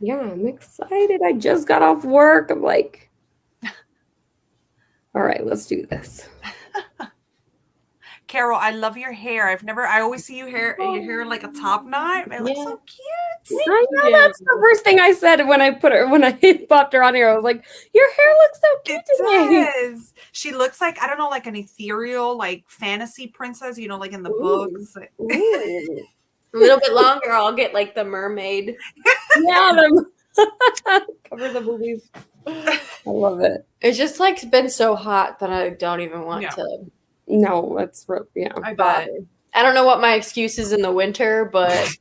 Yeah, I'm excited. I just got off work. I'm like, all right, let's do this. Carol, I love your hair. I always see your hair like a top knot. It looks so cute. I know that's the first thing I said when I popped her on here. I was like, your hair looks so cute today. It does. She looks like, I don't know, like an ethereal, like fantasy princess, like in the Ooh. books. Ooh. A little bit longer, I'll get like the mermaid. Yeah, cover the boobies. I love it. It's just like been so hot that I don't even want to. No, that's yeah. I bet. I don't know what my excuse is in the winter, but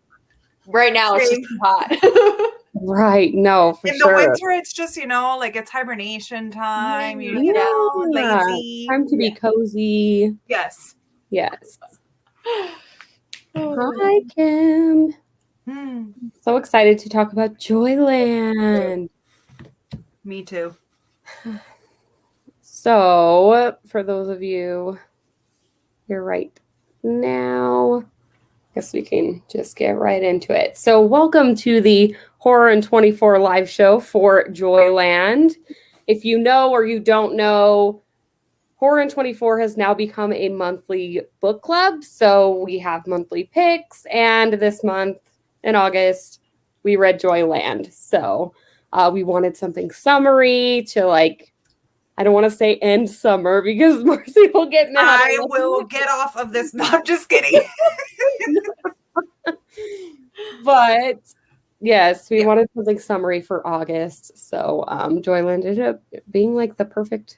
right now it's just too hot. Right. No, for in sure. the winter, it's just, like it's hibernation time. Lazy. Time to be cozy. Yes. Yes. Hi, Kim. So excited to talk about Joyland. Me too. So, for those of you here right now, I guess we can just get right into it. So, welcome to the HORRORIN24 live show for Joyland. If you know or you don't know, HORRORIN24 has now become a monthly book club. So, we have monthly picks, and this month in August, we read Joyland. So, we wanted something summery to I don't want to say end summer because Marcy will get mad. I will get off of this. No, I'm just kidding. But yes, we wanted something summery for August. So Joyland ended up being like the perfect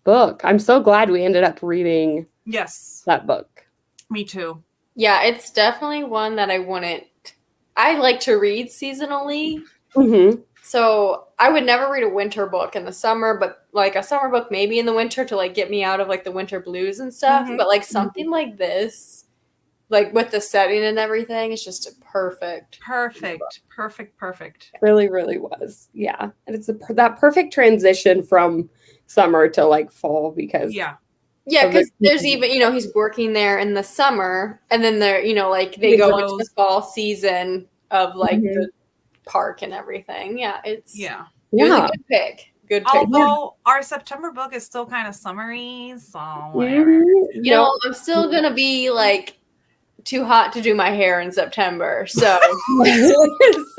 book. I'm so glad we ended up reading that book. Me too. Yeah, it's definitely one that I like to read seasonally. Mm-hmm. So I would never read a winter book in the summer, but like a summer book maybe in the winter to like get me out of like the winter blues and stuff. But like something like this, like with the setting and everything, it's just perfect. Perfect. Really, really was. Yeah. And it's that perfect transition from summer to like fall because because there's even, he's working there in the summer and then they're, like they go into the fall season of like the park and everything. Yeah, it was a good pick. Although our September book is still kind of summery, so whatever. I'm still gonna be like too hot to do my hair in September, so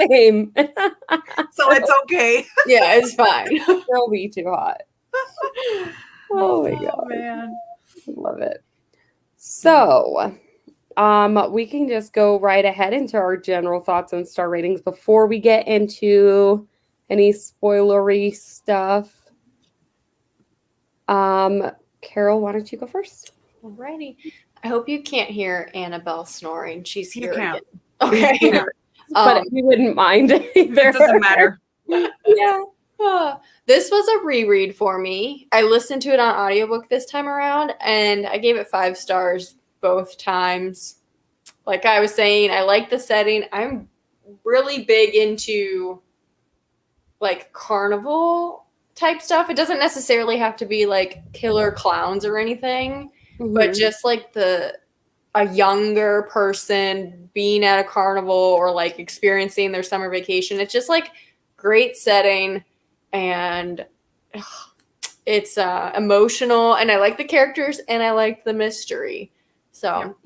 same. So it's okay. Yeah, it's fine. It'll be too hot. Oh my god, man, love it. So we can just go right ahead into our general thoughts and star ratings before we get into any spoilery stuff. Carol, why don't you go first? Alrighty. I hope you can't hear Annabelle snoring. She's here again. Okay. But we wouldn't mind either. It doesn't matter. Yeah. This was a reread for me. I listened to it on audiobook this time around, and I gave it 5 stars both times. Like I was saying, I like the setting. I'm really big into like carnival type stuff. It doesn't necessarily have to be like killer clowns or anything, but just like a younger person being at a carnival or like experiencing their summer vacation. It's just like great setting, and it's emotional, and I like the characters and I like the mystery. So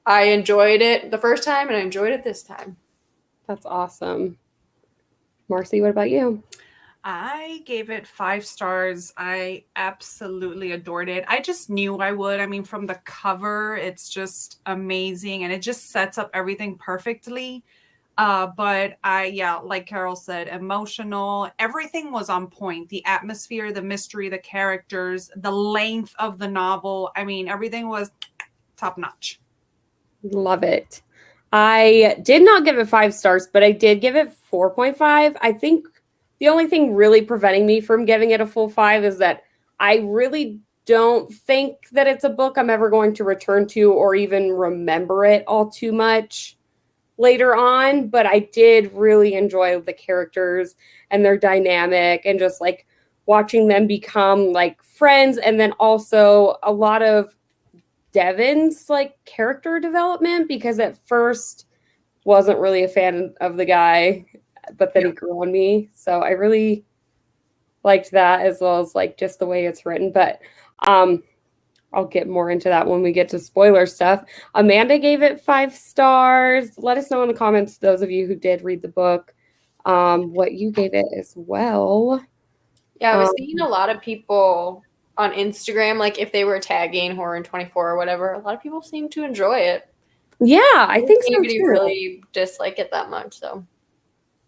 I enjoyed it the first time and I enjoyed it this time. That's awesome. Marcy, what about you? I gave it 5 stars. I absolutely adored it. I just knew I would. I mean, from the cover, it's just amazing and it just sets up everything perfectly. But like Carol said, emotional. Everything was on point. The atmosphere, the mystery, the characters, the length of the novel. I mean, everything was top notch. Love it. I did not give it 5 stars, but I did give it 4.5. I think the only thing really preventing me from giving it a full 5 is that I really don't think that it's a book I'm ever going to return to or even remember it all too much later on. But I did really enjoy the characters and their dynamic and just like watching them become like friends. And then also a lot of Devin's like character development, because at first wasn't really a fan of the guy but then he grew on me. So I really liked that, as well as like just the way it's written. But I'll get more into that when we get to spoiler stuff. Amanda gave it 5 stars. Let us know in the comments, those of you who did read the book, what you gave it as well. Yeah, I was seeing a lot of people on Instagram, like if they were tagging Horror24 or whatever, a lot of people seem to enjoy it. Yeah, I think so Anybody too. really dislike it that much, so.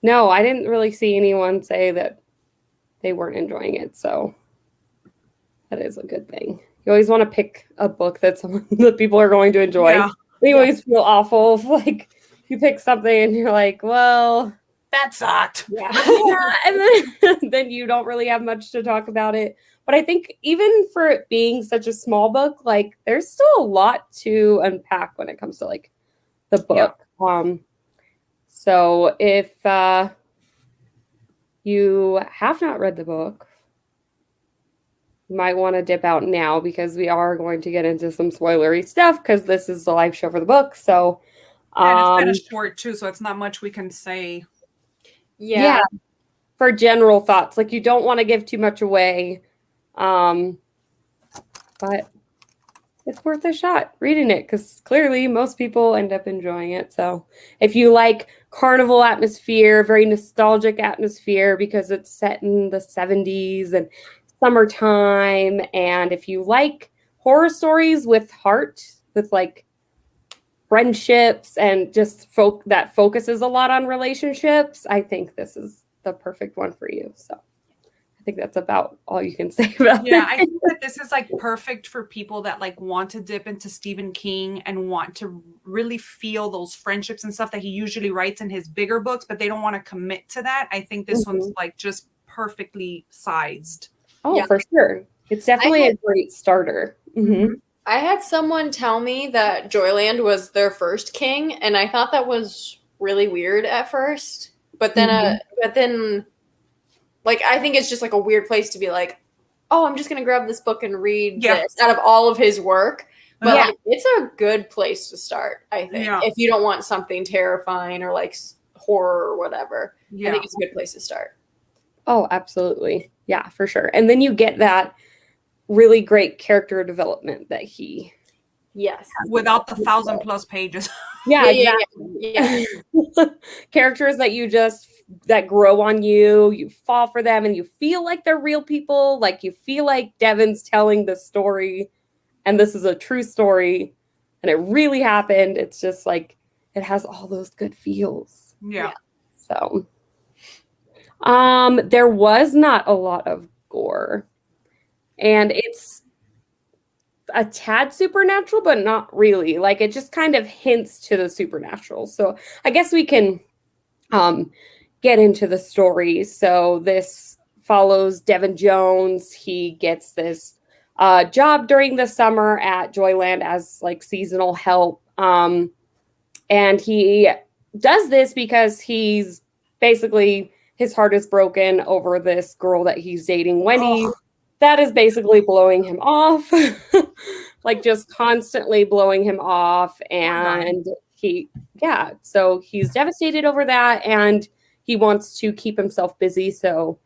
No, I didn't really see anyone say that they weren't enjoying it, so that is a good thing. You always want to pick a book that that people are going to enjoy. Yeah. You always feel awful if, like, you pick something and you're like, well, That sucked. yeah, and then you don't really have much to talk about it. But I think even for it being such a small book, like, there's still a lot to unpack when it comes to like the book. Yeah. So if you have not read the book, you might want to dip out now, because we are going to get into some spoilery stuff, because this is the live show for the book. So and it's kind of short too, so it's not much we can say. Yeah. For general thoughts, like, you don't want to give too much away, but it's worth a shot reading it, because clearly most people end up enjoying it. So if you like carnival atmosphere, very nostalgic atmosphere, because it's set in the 70s and summertime, and if you like horror stories with heart, with like friendships and just that focuses a lot on relationships, I think this is the perfect one for you. So I think that's about all you can say about it. I think that this is like perfect for people that like want to dip into Stephen King and want to really feel those friendships and stuff that he usually writes in his bigger books, but they don't want to commit to that. I think this one's like just perfectly sized. Oh, for sure. It's definitely a great starter. Mm-hmm. I had someone tell me that Joyland was their first king, and I thought that was really weird at first. But then, like, I think it's just like a weird place to be like, oh, I'm just gonna grab this book and read this out of all of his work. But like, it's a good place to start, I think, if you don't want something terrifying or like horror or whatever. I think it's a good place to start. Oh, absolutely. Yeah, for sure. And then you get that really great character development that he without the 1,000+ pages. Exactly. Characters that you just that grow on you fall for them, and you feel like they're real people, like you feel like Devin's telling the story and this is a true story and it really happened. It's just like, it has all those good feels. So there was not a lot of gore, and it's a tad supernatural, but not really. Like, it just kind of hints to the supernatural. So I guess we can get into the story. So this follows Devin Jones. He gets this job during the summer at Joyland as like seasonal help. And he does this because he's basically, his heart is broken over this girl that he's dating, Wendy. That is basically blowing him off, like just constantly blowing him off. And so he's devastated over that, and he wants to keep himself busy. So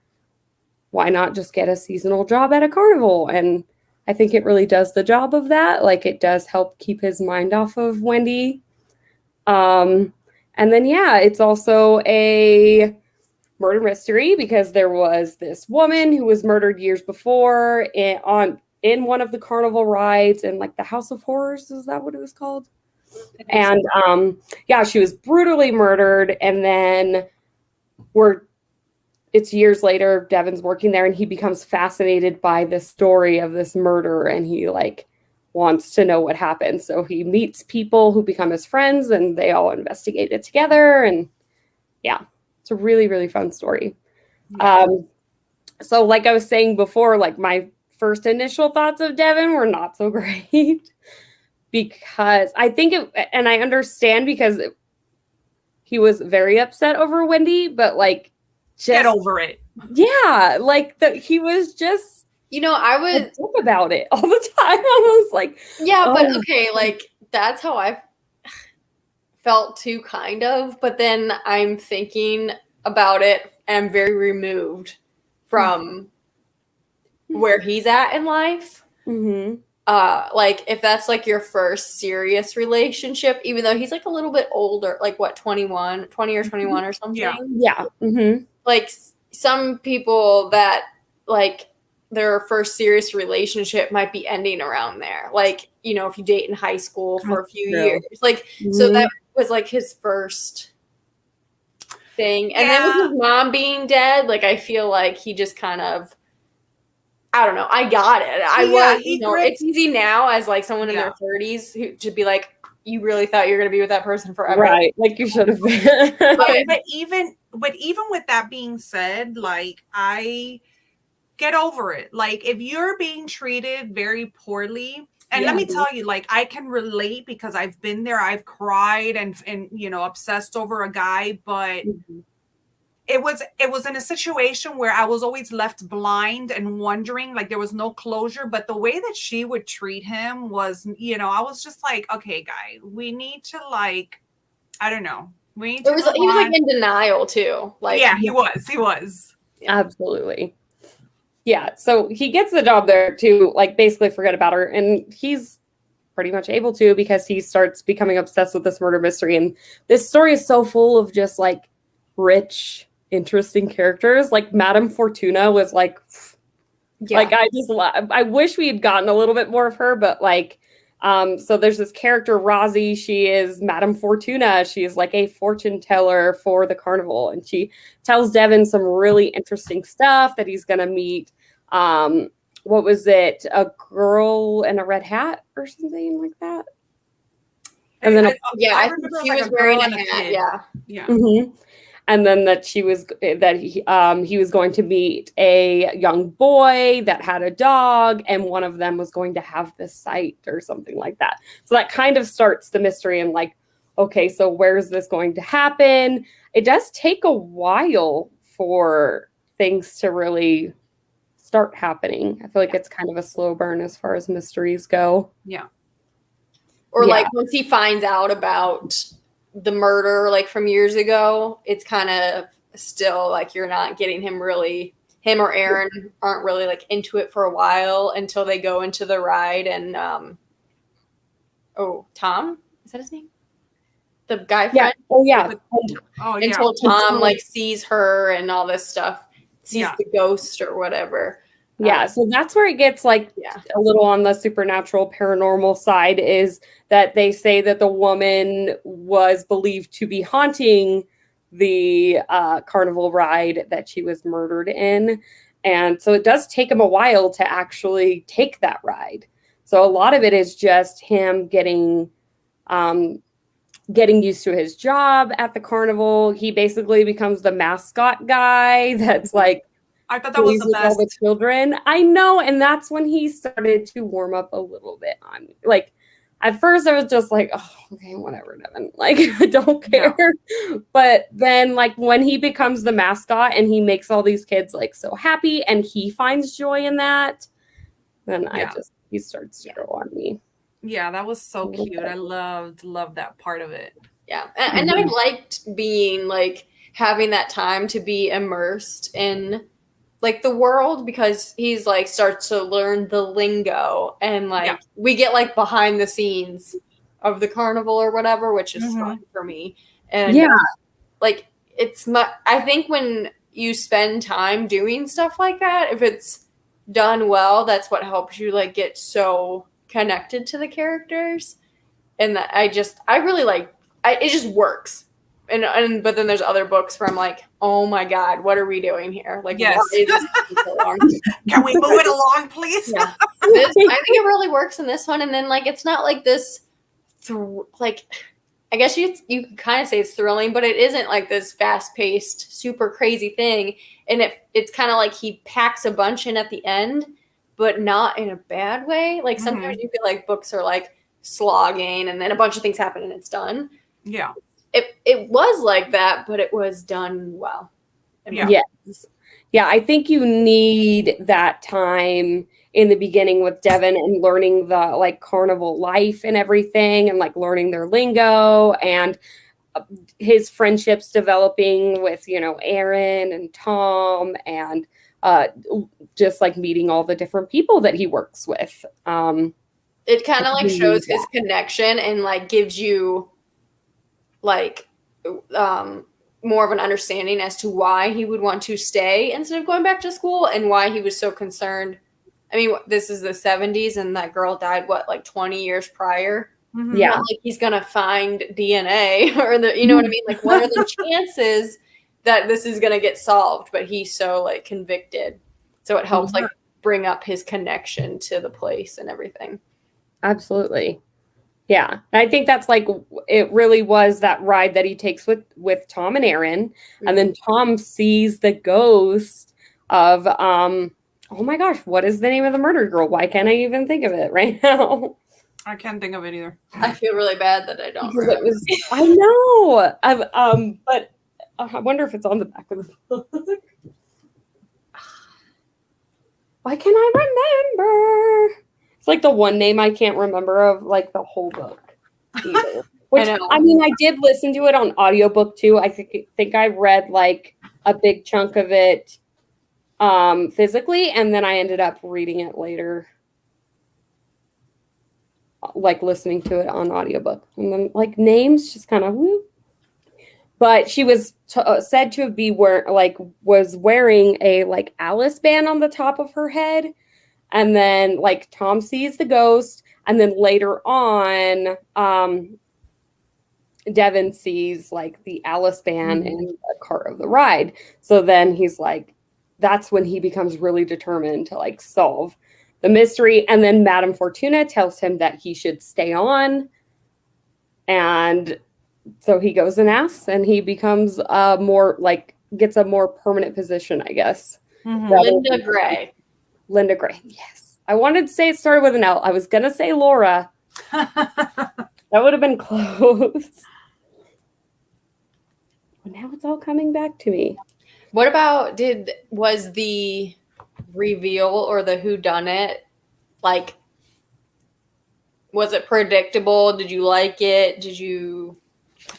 why not just get a seasonal job at a carnival? And I think it really does the job of that. Like, it does help keep his mind off of Wendy. And then, it's also a murder mystery, because there was this woman who was murdered years before in one of the carnival rides in like the House of Horrors. Is that what it was called? And she was brutally murdered. And then it's years later, Devin's working there, and he becomes fascinated by the story of this murder, and he like wants to know what happened. So he meets people who become his friends, and they all investigate it together. And it's a really, really fun story. So like I was saying before, like, my first initial thoughts of Devin were not so great, because I think and I understand, because he was very upset over Wendy, but like, just get over it. Yeah, like he was just, I would think about it all the time. I was like, but okay, like, that's how I felt too, kind of. But then I'm thinking about it am very removed from where he's at in life. Mm-hmm. Like if that's like your first serious relationship, even though he's like a little bit older, like what, 20 or 21 or something. Yeah. Mm-hmm. Like some people that like their first serious relationship might be ending around there. Like, you know, if you date in high school for a few years. Like, so that was like his first thing. And then with his mom being dead, like I feel like he just kind of, I don't know. I got it. You know, it's easy now as like someone in their 30s who to be like, you really thought you were going to be with that person forever. Right. Like you should have been. but even with that being said, like I get over it. Like if you're being treated very poorly, and let me tell you, like I can relate because I've been there. I've cried and you know, obsessed over a guy, but it was in a situation where I was always left blind and wondering, like there was no closure. But the way that she would treat him was, you know, I was just like, okay, guy, we need to like, I don't know. He was like in denial too. Like he was. Absolutely. Yeah. So he gets the job there to like basically forget about her. And he's pretty much able to because he starts becoming obsessed with this murder mystery. And this story is so full of just like rich, interesting characters. Like Madame Fortuna was like, like I wish we had gotten a little bit more of her, but like, so there's this character, Rosie. She is Madame Fortuna. She is like a fortune teller for the carnival. And she tells Devin some really interesting stuff that he's going to meet. What was it? A girl in a red hat or something like that? And then, I remember she was wearing a hat. Yeah. Mm-hmm. And then that he was going to meet a young boy that had a dog, and one of them was going to have this site or something like that. So that kind of starts the mystery and like, okay, so where's this going to happen? It does take a while for things to really start happening. I feel like it's kind of a slow burn as far as mysteries go. Yeah. Or like once he finds out about the murder like from years ago, it's kind of still like you're not getting him or Aaron aren't really like into it for a while until they go into the ride and Tom, is that his name? The guy friend? Until Tom like sees her and all this stuff, sees the ghost or whatever. So that's where it gets like a little on the supernatural paranormal side, is that they say that the woman was believed to be haunting the carnival ride that she was murdered in. And so it does take him a while to actually take that ride. So a lot of it is just him getting used to his job at the carnival. He basically becomes the mascot guy that's like, I thought that was the best. All the children. I know. And that's when he started to warm up a little bit on me. Like at first I was just like, oh, okay, whatever, Devin. Like, I don't care. No. But then like when he becomes the mascot and he makes all these kids like so happy and he finds joy in that, then he starts to grow on me. Yeah, that was so cute. I loved that part of it. Yeah. And I liked being like having that time to be immersed in like the world, because he's like starts to learn the lingo and like we get like behind the scenes of the carnival or whatever, which is fun for me. And like I think when you spend time doing stuff like that, if it's done well, that's what helps you like get so connected to the characters. And that I really like it just works. And but then there's other books where I'm like, oh my God, what are we doing here? Like, why is this so long? Can we move it along, please? I think it really works in this one. And then like, it's not like this, like, I guess you could kind of say it's thrilling, but it isn't like this fast paced, super crazy thing. And it's kind of like he packs a bunch in at the end, but not in a bad way. Like sometimes you feel like books are like slogging and then a bunch of things happen and it's done. Yeah. It was like that, but it was done well. Yes. Yeah, I think you need that time in the beginning with Devin and learning the like carnival life and everything and like learning their lingo. And his friendships developing with, you know, Aaron and Tom, and just like meeting all the different people that he works with. It kind of like shows his connection and like gives you like more of an understanding as to why he would want to stay instead of going back to school, and why he was so concerned. I mean, this is the 70s, and that girl died, what, like 20 years prior? Mm-hmm. Yeah. Not like he's going to find DNA or you know what I mean? Like, what are the chances that this is going to get solved? But he's so like convicted. So it helps like bring up his connection to the place and everything. Absolutely. Yeah. And I think that's like, it really was that ride that he takes with Tom and Aaron. Mm-hmm. And then Tom sees the ghost of, oh my gosh, what is the name of the murder girl? Why can't I even think of it right now? I can't think of it either. I feel really bad that I don't remember. I know. But I wonder if it's on the back of the book. Why can't I remember? It's like the one name I can't remember of like the whole book either. Which, I mean, I did listen to it on audiobook too. I think I read like a big chunk of it physically, and then I ended up reading it later, like listening to it on audiobook. And then like names just kind of but she was said to be was wearing a like Alice band on the top of her head. And then like Tom sees the ghost, and then later on Devin sees like the Alice band in the cart of the ride. So then he's like, that's when he becomes really determined to like solve the mystery. And then Madame Fortuna tells him that he should stay on. And so he goes and asks, and he becomes gets a more permanent position, I guess. Mm-hmm. Linda Gray. Linda Gray, yes. I wanted to say it started with an L. I was going to say Laura. That would have been close. But now it's all coming back to me. What about, was the reveal or the whodunit, like, was it predictable? Did you like it? It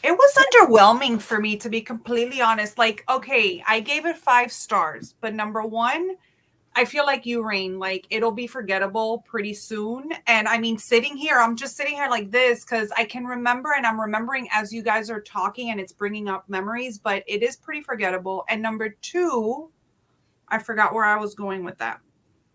was underwhelming for me, to be completely honest. Like, okay, I gave it 5 stars, but number one, I feel like you, Raine, like it'll be forgettable pretty soon. And I mean, I'm just sitting here like this because I can remember, and I'm remembering as you guys are talking, and it's bringing up memories, but it is pretty forgettable. And number 2, I forgot where I was going with that.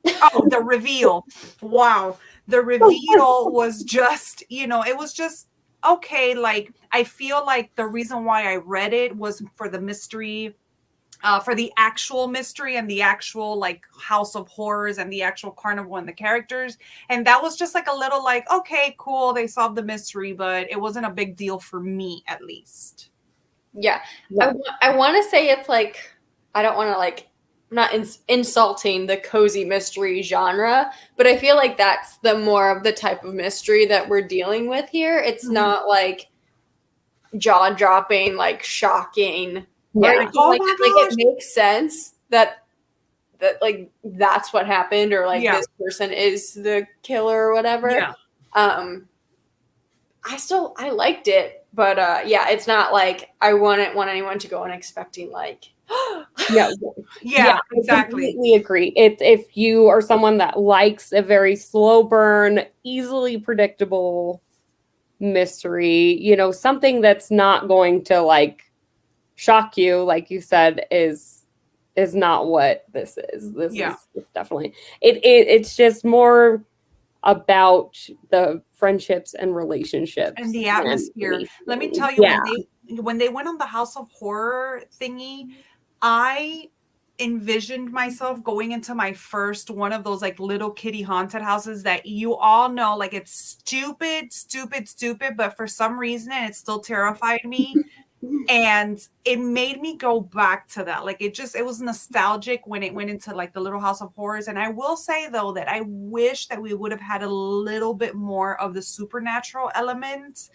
Oh, the reveal. Wow. The reveal was just, it was just, okay. Like, I feel like the reason why I read it was for the mystery, for the actual mystery and the actual like House of Horrors and the actual carnival and the characters. And that was just like a little like, okay, cool. They solved the mystery, but it wasn't a big deal for me, at least. Yeah. I want to say it's like, I don't want to like, I'm not insulting the cozy mystery genre, but I feel like that's the more of the type of mystery that we're dealing with here. It's not like jaw-dropping, like shocking. Yeah. Like it makes sense that like that's what happened, or like this person is the killer or whatever. Yeah. I liked it, but it's not like I wouldn't want anyone to go in expecting like yeah, exactly. I completely agree. If you are someone that likes a very slow burn, easily predictable mystery, something that's not going to like shock you, like you said, is not what this is. This is definitely it's just more about the friendships and relationships and the atmosphere. Let me tell you, when they went on the House of Horror thingy, I envisioned myself going into my first one of those like little kitty haunted houses that you all know, like it's stupid, but for some reason it still terrified me. And it made me go back to that. Like it was nostalgic when it went into like the Little House of Horrors. And I will say though that I wish that we would have had a little bit more of the supernatural element,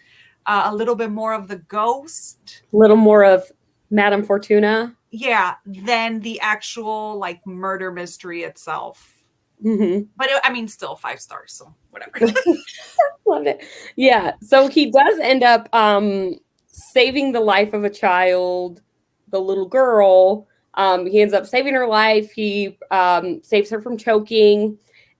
a little bit more of the ghost, a little more of Madame Fortuna. Yeah, than the actual like murder mystery itself. Mm-hmm. But still 5 stars, so whatever. Love it. Yeah. So he does end up saving the life of a child, the little girl. He ends up saving her life. He saves her from choking.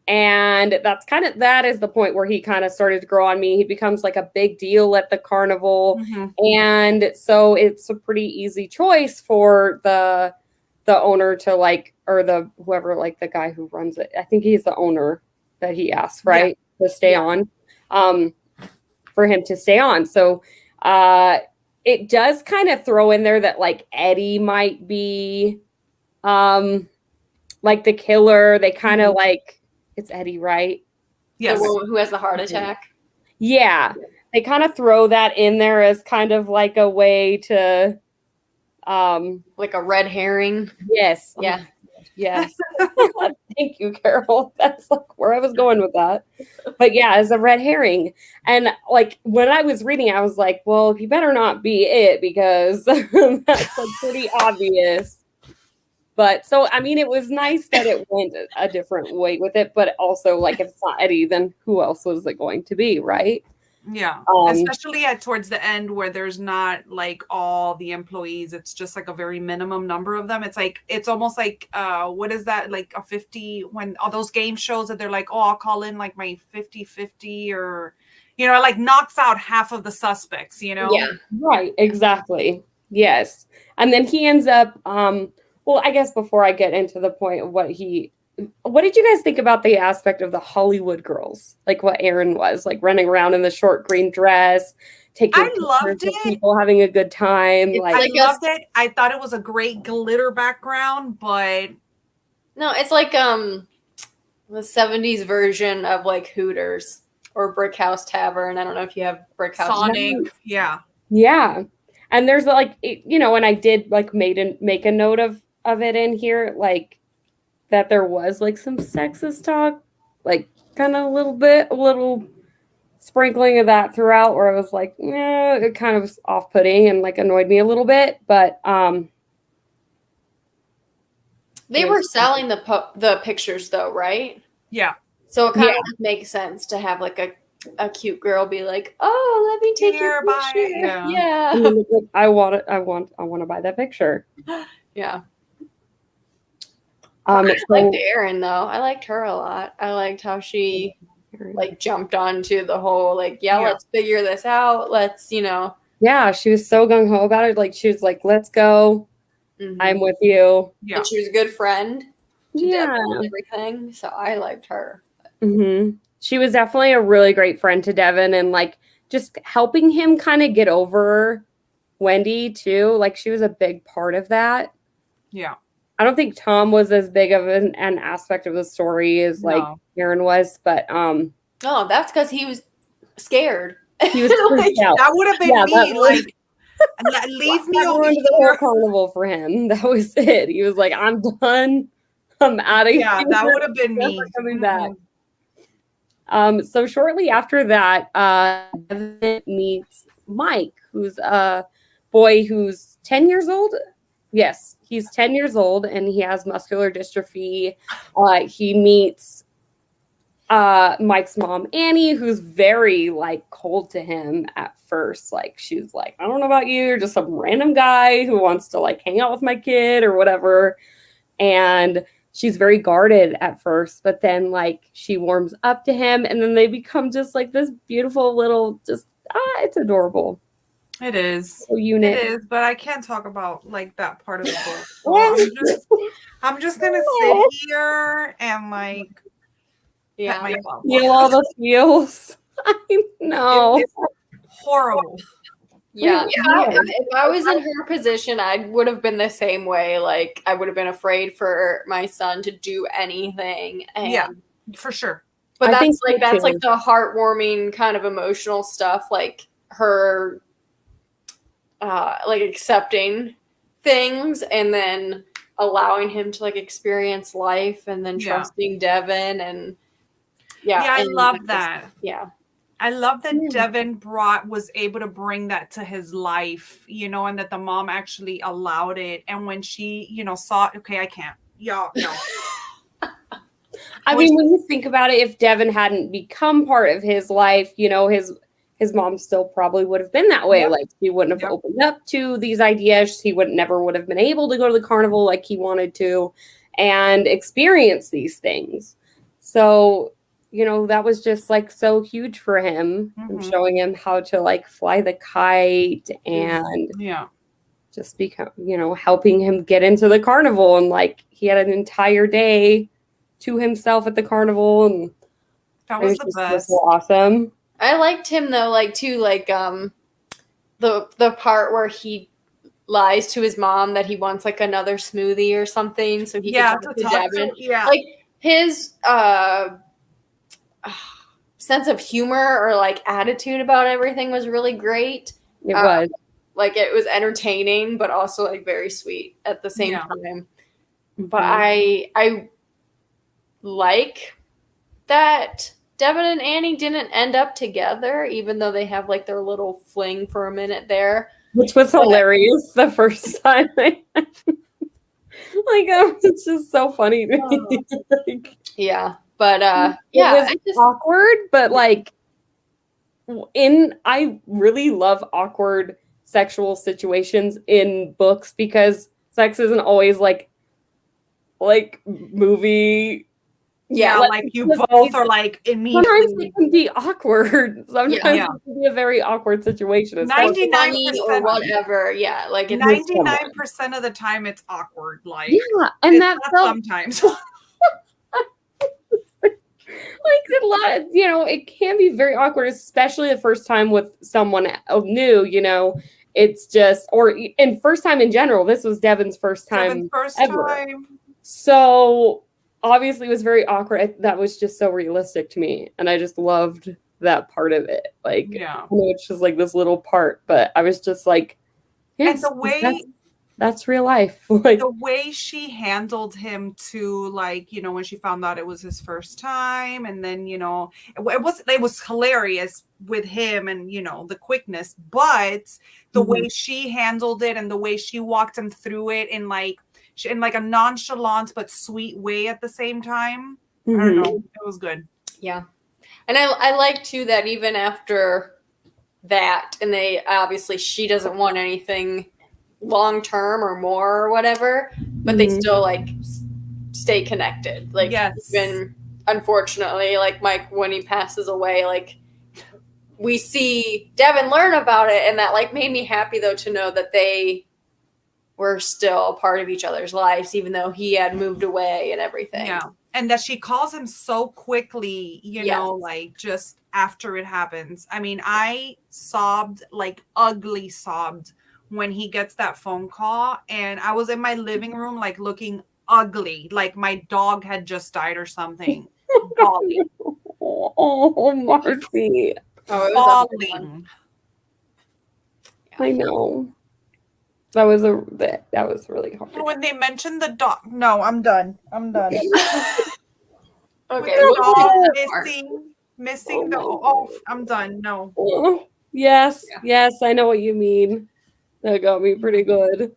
And that is the point where he kind of started to grow on me. He becomes like a big deal at the carnival. And so it's a pretty easy choice for the owner to like, or the whoever, like the guy who runs it. I think he's the owner that he asks, right? To stay on, for him to stay on. So it does kind of throw in there that like Eddie might be like the killer. They kind of like, it's Eddie, right? Yes. The one who has the heart attack. Yeah. They kind of throw that in there as kind of like a way to like a red herring. Yes. Yeah. Yes. Thank you, Carol. That's like where I was going with that. But yeah, as a red herring. And like when I was reading, I was like, well, you better not be it, because that's like pretty obvious. But so, I mean, it was nice that it went a different way with it, but also like if it's not Eddie, then who else was it going to be, right? Yeah, especially towards the end where there's not like all the employees. It's just like a very minimum number of them. It's like, it's almost like, what is that? Like a 50, when all those game shows that they're like, oh, I'll call in like my 50-50, or, you know, like knocks out half of the suspects, you know? Yeah, right. Exactly. Yes. And then he ends up, well, I guess before I get into the point of what did you guys think about the aspect of the Hollywood girls? Like what Aaron was, like running around in the short green dress, taking pictures of people having a good time. I loved it. I thought it was a great glitter background, but no, it's like the 70s version of like Hooters or Brick House Tavern. I don't know if you have Brick House Sonic. Yeah. Yeah. And there's like, you know, and I did like make a note of it in here, like that there was like some sexist talk, like kind of a little sprinkling of that throughout, where I was like, it kind of was off-putting and like annoyed me a little bit. But they were selling the pictures though, right? Yeah. So it kind of makes sense to have like a cute girl be like, oh, let me take your picture. Yeah. Like, I want to buy that picture. Yeah. I liked Erin though. I liked her a lot. I liked how she like jumped onto the whole like, let's figure this out. Let's, you know. Yeah, she was so gung ho about it. Like she was like, let's go. I'm with you. Yeah. And she was a good friend. Yeah. And everything. So I liked her. She was definitely a really great friend to Devin, and like just helping him kind of get over Wendy too. Like she was a big part of that. Yeah. I don't think Tom was as big of an aspect of the story as like Aaron was, but no, that's because he was scared. He was freaked out. That would have been me. Like, leave me over here. The whole carnival for him. That was it. He was like, "I'm done. I'm out of here." Yeah, that would have been me coming back. So shortly after that, Devin meets Mike, who's a boy who's 10 years old. Yes, he's 10 years old and he has muscular dystrophy. He meets Mike's mom, Annie, who's very like cold to him at first. Like she's like, I don't know about you, you're just some random guy who wants to like hang out with my kid or whatever. And she's very guarded at first, but then like she warms up to him, and then they become just like this beautiful little, just it's adorable. It is. Unit. It is, but I can't talk about like that part of the book. So I'm just gonna sit here and like feel all the feels. I know. It's horrible. Yeah. If I was in her position, I would have been the same way. Like I would have been afraid for my son to do anything. And, yeah, for sure. But that's like the heartwarming kind of emotional stuff, like her like accepting things and then allowing him to like experience life, and then trusting Devin, and I love that. I love that Devin was able to bring that to his life, you know, and that the mom actually allowed it. And when she, you know, saw, okay, I can't. No. I mean, when you think about it, if Devin hadn't become part of his life, you know, his mom still probably would have been that way. Yep. Like he wouldn't have Yep. opened up to these ideas. He never would have been able to go to the carnival like he wanted to and experience these things. So, you know, that was just like so huge for him. I'm showing him how to like fly the kite and just become, you know, helping him get into the carnival. And like he had an entire day to himself at the carnival, and that was the just best. so awesome. I liked him though, like too, like the part where he lies to his mom that he wants like another smoothie or something so he can talk to Devin. Like his sense of humor or like attitude about everything was really great. It was. Like it was entertaining, but also like very sweet at the same time. But I like that Devin and Annie didn't end up together, even though they have like their little fling for a minute there. Which was hilarious the first time. Like, it's just so funny to me. Like, yeah. But it was awkward, but like I really love awkward sexual situations in books because sex isn't always like movie. Yeah, like you both are like immediately. Sometimes it can be awkward. Sometimes it can be a very awkward situation. 99% or whatever. Yeah, like 99% of the time it's awkward. Like and that sometimes. Like a lot, you know, it can be very awkward, especially the first time with someone new, you know. It's just, and first time in general. This was Devin's first time ever. So obviously it was very awkward. That was just so realistic to me. And I just loved that part of it. Like, I know it's just like this little part, but I was just like, yes, and the way that's real life. Like the way she handled him to, like, you know, when she found out it was his first time, and then, you know, it was hilarious with him and, you know, the quickness, but the way she handled it and the way she walked him through it in like a nonchalant but sweet way at the same time. I don't know. It was good. Yeah. And I like too that even after that, and they obviously she doesn't want anything long-term or more or whatever, but they still like stay connected. Like even unfortunately, like Mike, when he passes away, like we see Devin learn about it, and that like made me happy though to know that they were still a part of each other's lives, even though he had moved away and everything. Yeah. And that she calls him so quickly, you know, like just after it happens. I mean, I sobbed, like ugly sobbed when he gets that phone call, and I was in my living room, like looking ugly, like my dog had just died or something. Oh, Marcy. Falling. I know. That was really hard. When they mentioned the dog, no, I'm done. Okay. Missing the I'm done. No. Oh, yes, I know what you mean. That got me pretty good.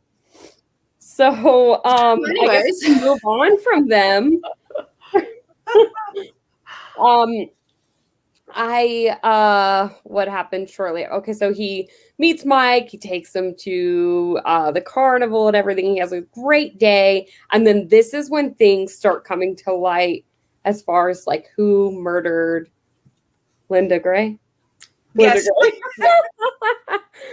So, I guess we move on from them. What happened shortly? Okay, so he meets Mike, he takes him to the carnival and everything. He has a great day. And then this is when things start coming to light as far as like who murdered Linda Gray. Yes.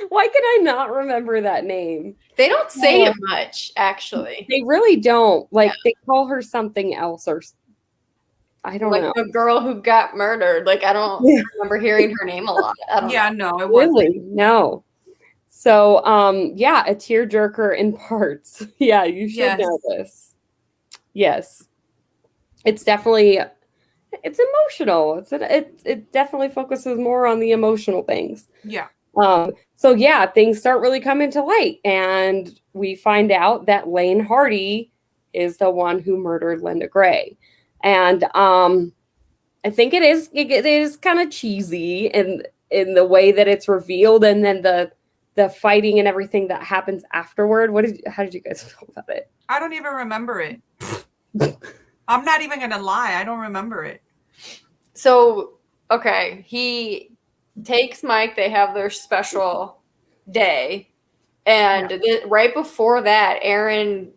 Why can I not remember that name? They don't say it much, actually. They really don't. Like they call her something else, or I don't know. Like the girl who got murdered. Like I don't remember hearing her name a lot. I don't know. No, it really wasn't. No. So a tearjerker in parts. Yeah, you should know this. Yes, it's definitely. It's emotional. It definitely focuses more on the emotional things. Yeah. So things start really coming to light, and we find out that Lane Hardy is the one who murdered Linda Gray, and I think it is kind of cheesy in the way that it's revealed, and then the fighting and everything that happens afterward. How did you guys feel about it? I don't even remember it. I'm not even gonna lie. I don't remember it. So, okay, he takes Mike. They have their special day. And right before that, Erin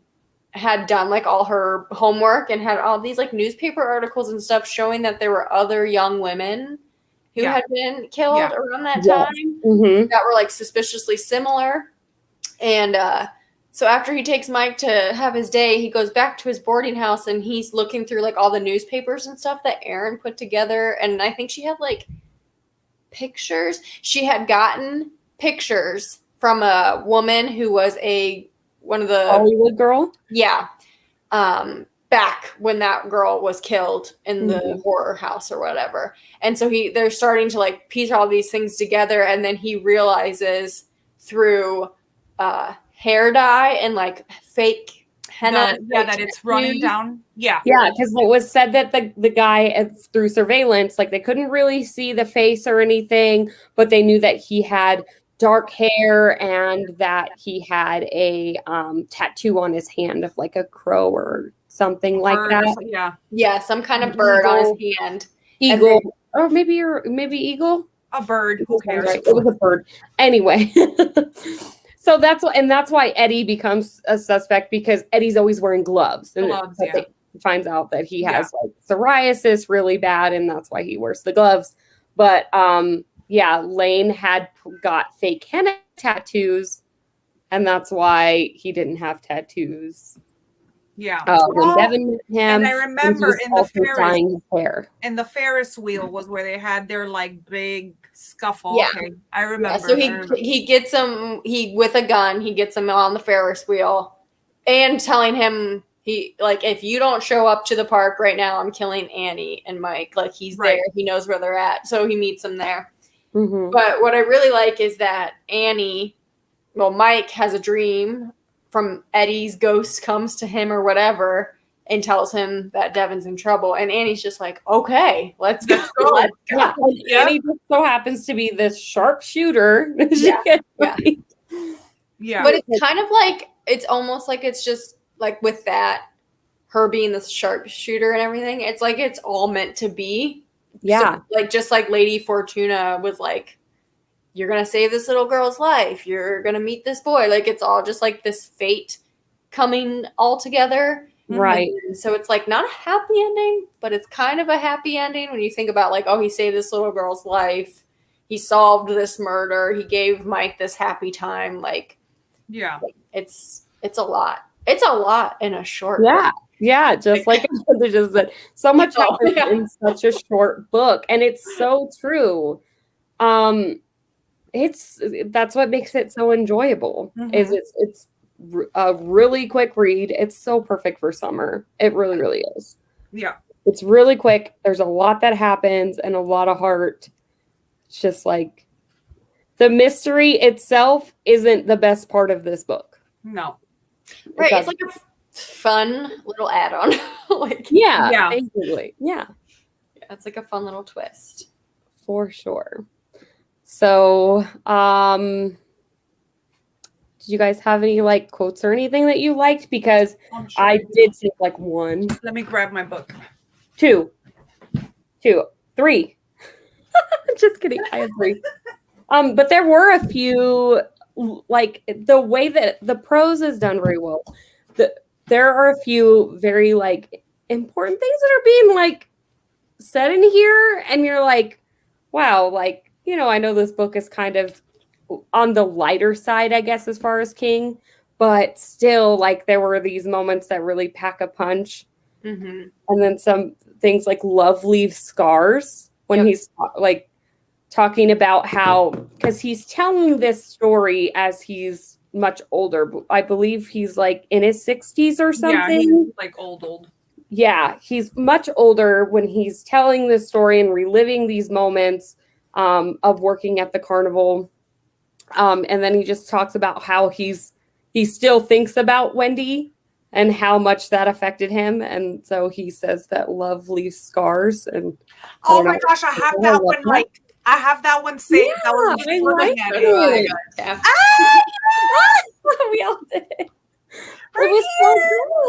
had done like all her homework and had all these like newspaper articles and stuff showing that there were other young women who had been killed around that time that were like suspiciously similar. And so after he takes Mike to have his day, he goes back to his boarding house and he's looking through like all the newspapers and stuff that Erin put together. And I think she had like pictures. She had gotten pictures from a woman who was one of the Hollywood girl. Yeah. Back when that girl was killed in the horror house or whatever. And so they're starting to like piece all these things together. And then he realizes through hair dye and like fake henna. That it's running down. Yeah. Yeah, because it was said that the guy through surveillance, like they couldn't really see the face or anything, but they knew that he had dark hair and that he had a tattoo on his hand of like a crow or something like that. Yeah, some kind of bird on his hand. Eagle. Or maybe eagle. A bird. Who cares? Right. It was a bird. Anyway. So that's why Eddie becomes a suspect, because Eddie's always wearing gloves. And he finds out that he has like psoriasis really bad, and that's why he wears the gloves. But Lane had got fake henna tattoos, and that's why he didn't have tattoos. Yeah. When Devin met him, and I remember in the Ferris wheel was where they had their like big scuffle. Yeah. Okay. I remember. Yeah, so he gets him with a gun, he gets him on the Ferris wheel and telling him if you don't show up to the park right now, I'm killing Annie and Mike. Like he's there, he knows where they're at. So he meets them there. Mm-hmm. But what I really like is that Mike has a dream from Eddie's ghost comes to him or whatever and tells him that Devin's in trouble. And Annie's just like, okay, let's go. Let's go. Yeah. Annie just so happens to be this sharpshooter. Yeah. Yeah. But it's kind of like, it's almost like it's just like with that, her being the sharpshooter and everything, it's like it's all meant to be. Yeah. So, like just like Lady Fortuna was like, you're going to save this little girl's life. You're going to meet this boy. Like, it's all just like this fate coming all together. Right. And so it's like not a happy ending, but it's kind of a happy ending when you think about like, oh, he saved this little girl's life. He solved this murder. He gave Mike this happy time. Like, yeah, it's a lot. It's a lot in a short book. Yeah, just like just said, so much happens in such a short book. And it's so true. That's what makes it so enjoyable. Is it's a really quick read. It's so perfect for summer. It really, really is. Yeah, it's really quick. There's a lot that happens and a lot of heart. It's just like the mystery itself isn't the best part of this book. No, right? It's like a fun little add-on. Basically, yeah. It's like a fun little twist for sure. So, did you guys have any like quotes or anything that you liked? Because I did think like one. Let me grab my book. Two, three. Just kidding. I had three. But there were a few, like the way that the prose is done very well. There are a few very like important things that are being like said in here, and you're like, wow, like. I know this book is kind of on the lighter side, I guess, as far as King, but still, like, there were these moments that really pack a punch. Mm-hmm. And then some things like love leaves scars when he's like talking about how, because he's telling this story as he's much older. I believe he's like in his 60s or something. Yeah, he's like old. Yeah, he's much older when he's telling this story and reliving these moments of working at the carnival. And then he just talks about how he still thinks about Wendy and how much that affected him. And so he says that love leaves scars. And oh my gosh, I have that one. Like, I have that one saved. Yeah, I was just looking at it. We all did. It was so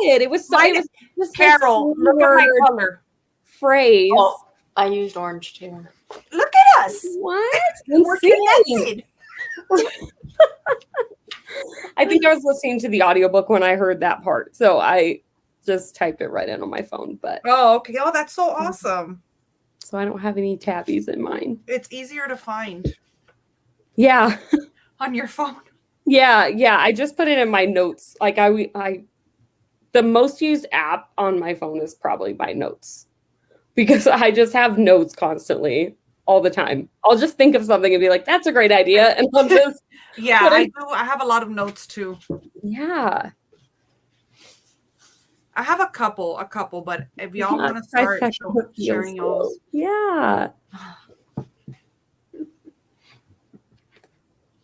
good. It was just Carol, look at my color. Phrase. Oh, I used orange too. Look at us. What? We're connected. I think I was listening to the audiobook when I heard that part. So I just typed it right in on my phone. But Oh, okay. Oh, that's so awesome. so I don't have any tabbies in mine. It's easier to find Yeah. on your phone. Yeah. I just put it in my notes. Like the most used app on my phone is probably my notes because I just have notes constantly all the time. I'll just think of something and be like, that's a great idea. And I'll just. Yeah, I do. I have a lot of notes too. Yeah. I have a couple, but if y'all want to start sharing yours. Yeah.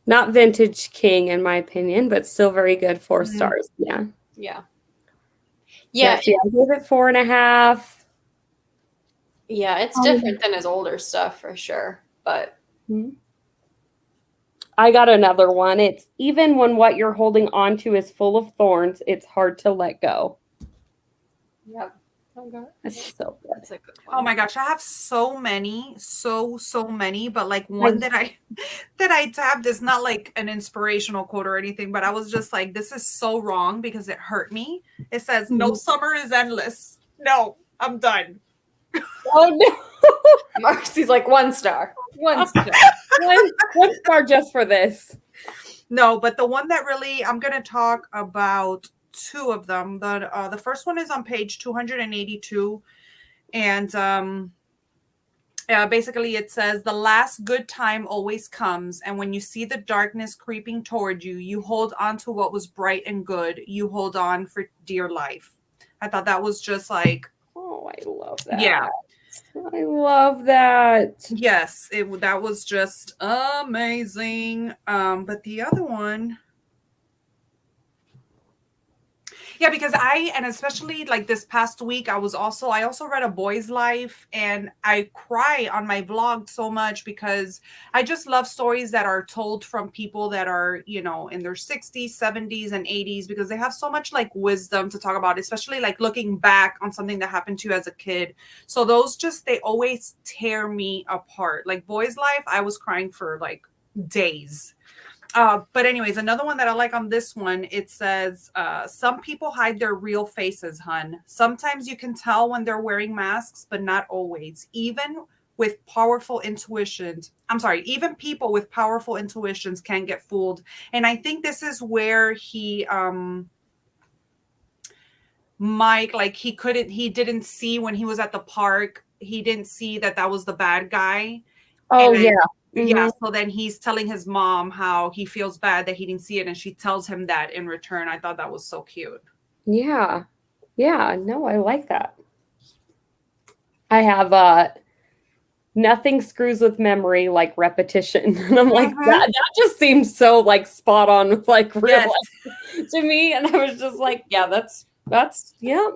Not vintage king in my opinion, but still very good. 4 stars. Yeah. Yeah. See, I gave it 4.5. Yeah, it's different than his older stuff for sure. But I got another one. It's even when what you're holding on to is full of thorns, it's hard to let go. Yep. That's so good. That's a good one. Oh my gosh, I have so many, so many, but like one that I tabbed is not like an inspirational quote or anything, but I was just like, this is so wrong because it hurt me. It says, no summer is endless. No, I'm done. Oh no. Marcy's like 1 star. 1 star. one star just for this. No, but the one that really, I'm going to talk about 2 of them. The first one is on page 282. And basically it says, the last good time always comes. And when you see the darkness creeping toward you, you hold on to what was bright and good. You hold on for dear life. I thought that was just like, oh, I love that. Yeah. I love that. Yes, that was just amazing. But the other one, yeah, because and especially like this past week, I also read A Boy's Life, and I cry on my vlog so much because I just love stories that are told from people that are, you know, in their 60s, 70s, and 80s, because they have so much like wisdom to talk about, especially like looking back on something that happened to you as a kid. So those they always tear me apart. Like Boy's Life, I was crying for like days. But anyways, another one that I like on this one, it says, some people hide their real faces, hun. Sometimes you can tell when they're wearing masks, but not always. Even people with powerful intuitions can get fooled. And I think this is where Mike, like he didn't see when he was at the park. He didn't see that was the bad guy. Oh, yeah. Yeah, so then he's telling his mom how he feels bad that he didn't see it, and she tells him that in return. I thought that was so cute. Yeah. No, I like that. I have nothing screws with memory like repetition. And I'm like, that just seems so like spot on with like real life to me. And I was just like, yeah, that's yeah.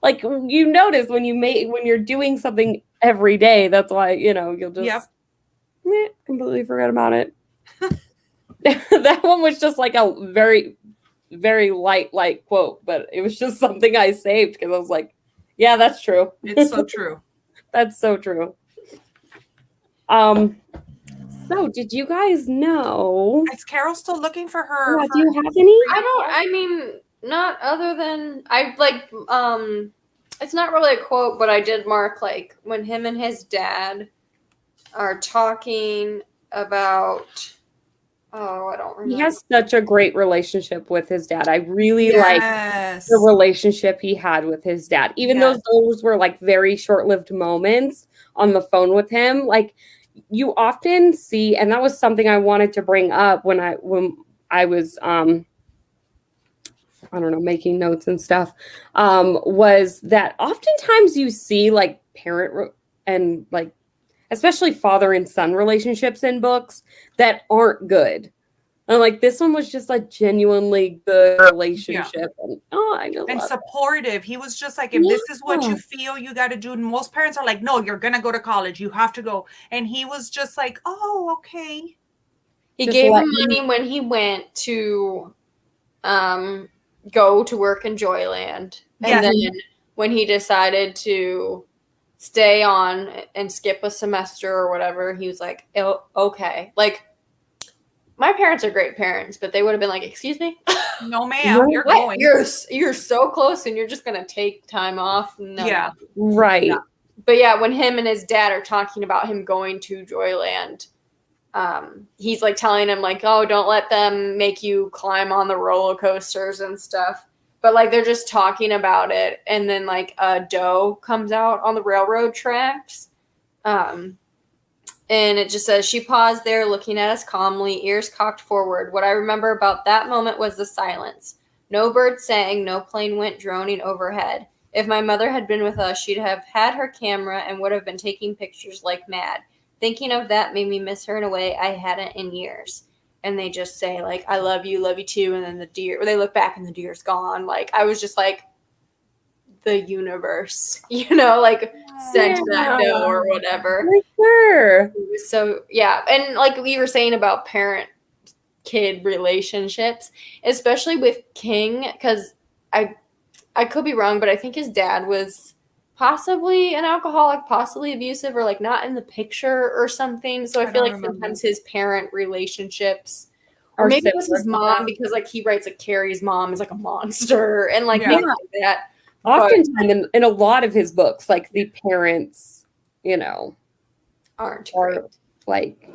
Like you notice when you're doing something every day, that's why, you know, you'll just completely forget about it. That one was just like a very, very light quote, but it was just something I saved because I was like, yeah, that's true. It's so true. That's so true. So did you guys know? Is Carol still looking for her? Yeah, do you have any? Not other than I like it's not really a quote, but I did mark like when him and his dad are talking about I don't remember. He has such a great relationship with his dad. I really like the relationship he had with his dad. Even though those were like very short-lived moments on the phone with him, like you often see, and that was something I wanted to bring up when I was I don't know, making notes and stuff, was that oftentimes you see like parent and like especially father and son relationships in books that aren't good. And like this one was just a genuinely good relationship. And supportive. He was just like, if this is what you feel you got to do. And most parents are like, no, you're going to go to college. You have to go. And he was just like, oh, okay. He gave him money when he went to go to work in Joyland. And then when he decided to stay on and skip a semester or whatever. He was like, oh, okay. Like, my parents are great parents, but they would have been like, excuse me? No, ma'am, you're What? going. You're so close and you're just going to take time off? No. Yeah. Right. Yeah. But yeah, when him and his dad are talking about him going to Joyland, he's like telling him like, oh, don't let them make you climb on the roller coasters and stuff. But like they're just talking about it, and then like a doe comes out on the railroad tracks. And it just says, she paused there looking at us calmly, ears cocked forward. What I remember about that moment was the silence. No bird sang, no plane went droning overhead. If my mother had been with us, she'd have had her camera and would have been taking pictures like mad. Thinking of that made me miss her in a way I hadn't in years. And they just say, like, I love you too. And then the deer, or they look back and the deer's gone. Like, I was just like, the universe, you know, like sent that doe or whatever. For sure. So, yeah. And like we were saying about parent-kid relationships, especially with King, because I could be wrong, but I think his dad was possibly an alcoholic, possibly abusive, or like not in the picture or something. So I feel like sometimes his parent relationships, or maybe it was his mom, because like he writes like Carrie's mom is like a monster and like things like that. Oftentimes in a lot of his books, like the parents, you know, are like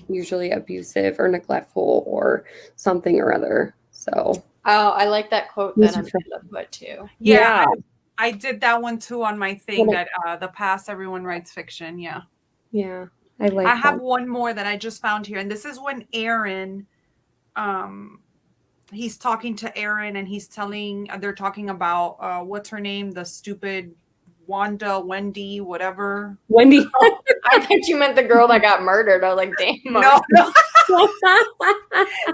usually abusive or neglectful or something or other. So I like that quote that I'm going to put too. Yeah. I did that one too on my thing that the past everyone writes fiction. Yeah. Yeah. I have one more that I just found here. And this is when Aaron, he's talking to Aaron and they're talking about, what's her name? The stupid Wendy, whatever. Wendy. I thought you meant the girl that got murdered. I was like, damn.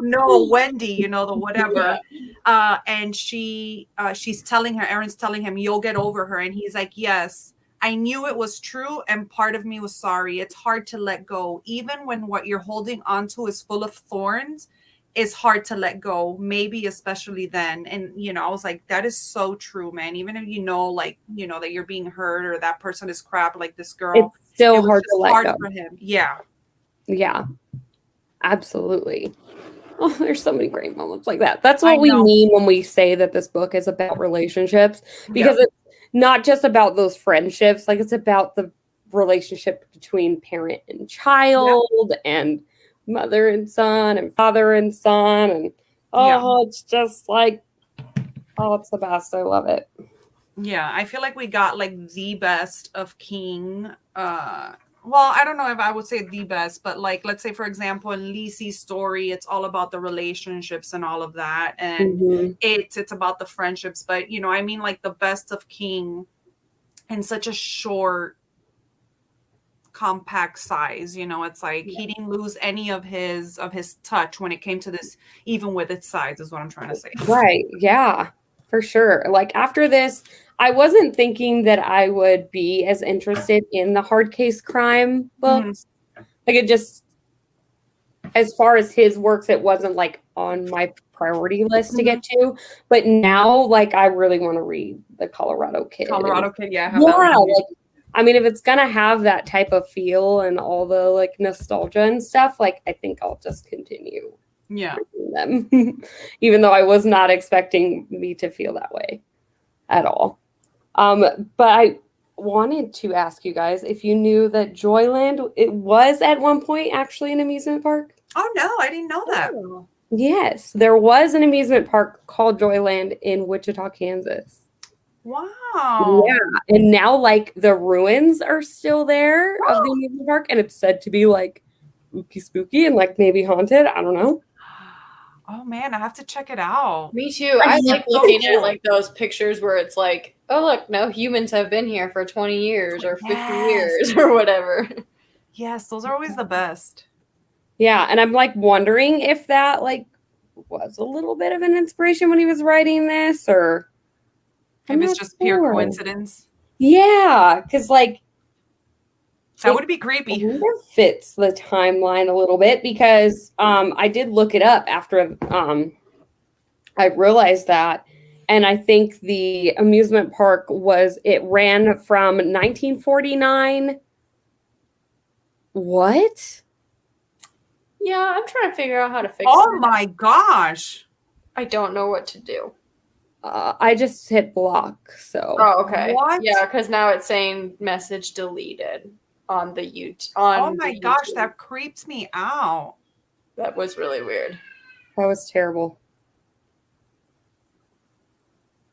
No, Wendy, you know, the whatever. Yeah. And she's telling her, Aaron's telling him, you'll get over her. And he's like, yes, I knew it was true. And part of me was sorry. It's hard to let go. Even when what you're holding onto is full of thorns, it's hard to let go, maybe especially then. And, you know, I was like, that is so true, man. Even if you know, like, you know, that you're being hurt or that person is crap, like this girl. It's still hard to let go. For him. Yeah. Yeah. Absolutely. Oh, there's so many great moments like that. That's what we mean when we say that this book is about relationships, because it's not just about those friendships. Like, it's about the relationship between parent and child and mother and son and father and son. And it's just like, it's the best. I love it. Yeah, I feel like we got like the best of King. Well, I don't know if I would say the best, but like, let's say, for example, in Lisey's story, it's all about the relationships and all of that. And it's about the friendships. But, you know, I mean, like the best of King in such a short, compact size, you know, it's like he didn't lose any of his touch when it came to this, even with its size, is what I'm trying to say. Right. Yeah, for sure. Like after this, I wasn't thinking that I would be as interested in the hard case crime books. Like, it just, as far as his works, it wasn't like on my priority list to get to. But now, like, I really want to read the Colorado Kid. Yeah. Like, I mean, if it's gonna have that type of feel and all the like nostalgia and stuff, like, I think I'll just continue. Yeah. Them, even though I was not expecting me to feel that way at all. But I wanted to ask you guys if you knew that Joyland, it was at one point actually an amusement park. Oh no, I didn't know that. Yes, there was an amusement park called Joyland in Wichita, Kansas. Wow. Yeah, and now like the ruins are still there of the amusement park, and it's said to be like spooky and like maybe haunted. I don't know. Oh man, I have to check it out. Me too. I like looking at like those pictures where it's like, oh look, no humans have been here for 20 years or 50 years or whatever. Yes, those are always the best. Yeah, and I'm like wondering if that like was a little bit of an inspiration when he was writing this, or if it's just pure coincidence. Yeah, because like that would be creepy. It fits the timeline a little bit, because I did look it up after I realized that, And I think the amusement park it ran from 1949. What? Yeah, I'm trying to figure out how to fix Oh it. my gosh. I don't know what to do. I just hit block, so. Oh, okay. What? Yeah, because now it's saying message deleted on the YouTube. Oh my gosh, that creeps me out. That was really weird. That was terrible.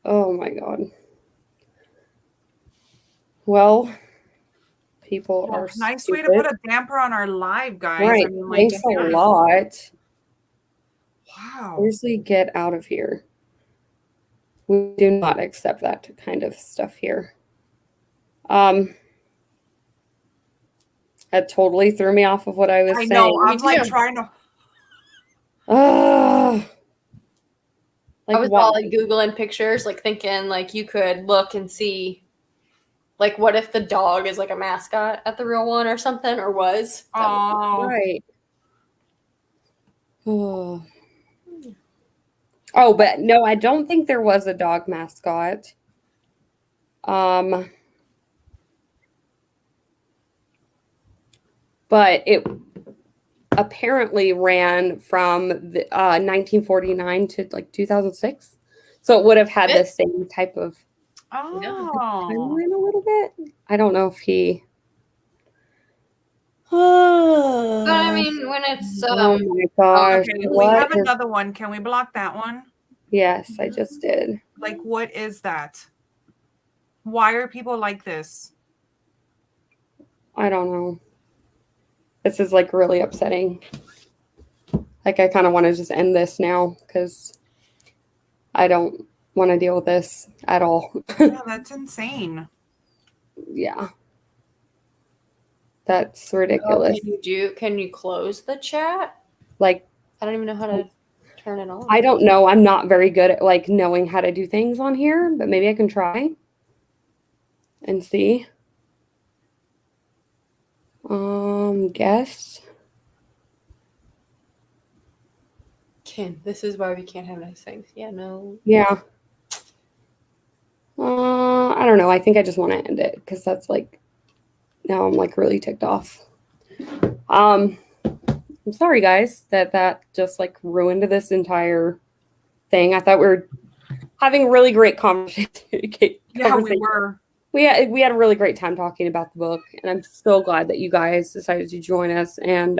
Oh my God. Well, people are nice stupid. way to put a damper on our live, guys. Right. I mean, like, Thanks a lot. Wow. Seriously, get out of here. We do not accept that kind of stuff here. That totally threw me off of what I was saying. I know. I'm like trying to. I was all like Googling pictures, like thinking like you could look and see, like, what if the dog is like a mascot at the real one or something, or was? Oh, right. Oh, but no, I don't think there was a dog mascot. But it apparently ran from 1949 to like 2006. So it would have had the same type of timeline a little bit. I don't know if he. But I mean, when it's oh my gosh. Okay, we have another one. Can we block that one? Yes, I just did. Like, what is that? Why are people like this? I don't know. This is like really upsetting. Like, I kind of want to just end this now because I don't want to deal with this at all. Yeah, that's insane. Yeah. That's ridiculous. Can you close the chat? Like, I don't even know how to turn it on. I don't know. I'm not very good at like knowing how to do things on here, but maybe I can try and see. Guess. This is why we can't have nice things. Yeah, no. Yeah. I don't know. I think I just want to end it because that's like, now I'm like really ticked off. I'm sorry guys that just like ruined this entire thing. I thought we were having a really great conversation. Yeah, we were. We had a really great time talking about the book, and I'm so glad that you guys decided to join us and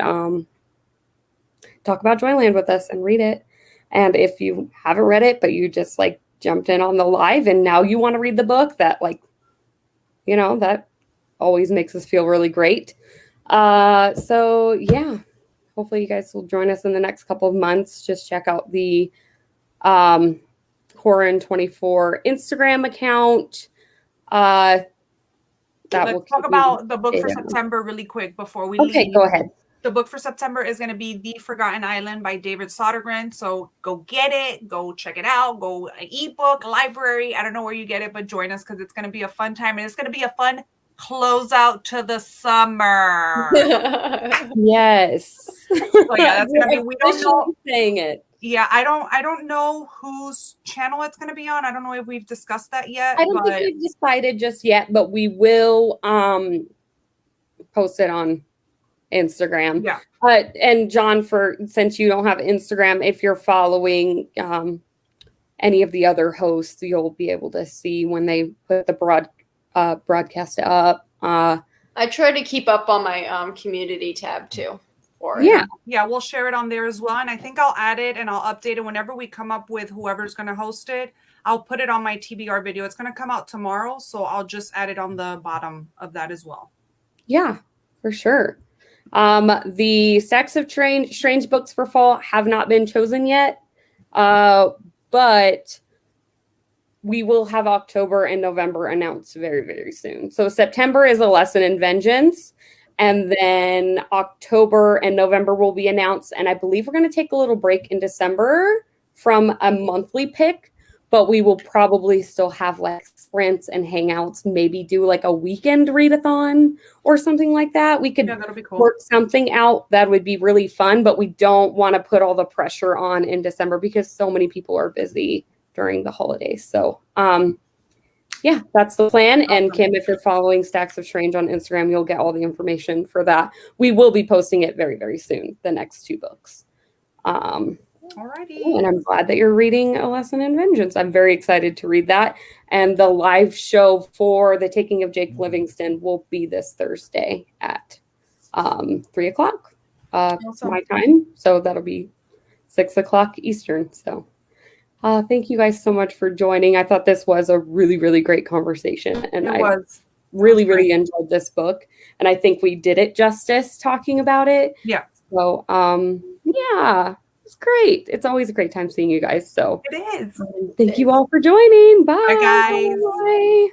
talk about Joyland with us and read it. And if you haven't read it, but you just like jumped in on the live and now you want to read the book, that like, you know, that always makes us feel really great. So yeah, hopefully you guys will join us in the next couple of months. Just check out the HORRORIN24 Instagram account. Let's talk about the book for September really quick before we leave. Okay, go ahead. The book for September is going to be The Forgotten Island by David Sodergren. So go get it. Go check it out. Go ebook, library. I don't know where you get it, but join us because it's going to be a fun time. And it's going to be a fun closeout to the summer. Yes. So yeah, that's going to be, we don't know. Saying it. Yeah, I don't know whose channel it's going to be on. I don't know if we've discussed that yet. I don't think we've decided just yet, but we will post it on Instagram. Yeah. And John, since you don't have Instagram, if you're following any of the other hosts, you'll be able to see when they put the broadcast up. I try to keep up on my community tab too. Yeah, we'll share it on there as well. And I think I'll add it and I'll update it whenever we come up with whoever's going to host it. I'll put it on my TBR video. It's going to come out tomorrow, so I'll just add it on the bottom of that as well. Yeah, for sure. The stacks of strange books for fall have not been chosen yet, but we will have October and November announced very, very soon. So September is A Lesson in Vengeance, and then October and November will be announced. And I believe we're going to take a little break in December from a monthly pick, but we will probably still have like sprints and hangouts, maybe do like a weekend readathon or something like that. We could that'll be cool. Work something out that would be really fun, but we don't want to put all the pressure on in December because so many people are busy during the holidays. So yeah, that's the plan. And Kim, if you're following Stacks of Strange on Instagram, you'll get all the information for that. We will be posting it very, very soon, the next 2 books. Alrighty. And I'm glad that you're reading A Lesson in Vengeance. I'm very excited to read that. And the live show for The Taking of Jake Livingston will be this Thursday at 3 o'clock Awesome. my time. So that'll be 6 o'clock Eastern. So thank you guys so much for joining. I thought this was a really, really great conversation. And I really, really enjoyed this book. And I think we did it justice talking about it. Yeah. So, yeah, it's great. It's always a great time seeing you guys. So It is. thank you all for joining. Bye. Bye, guys. Bye.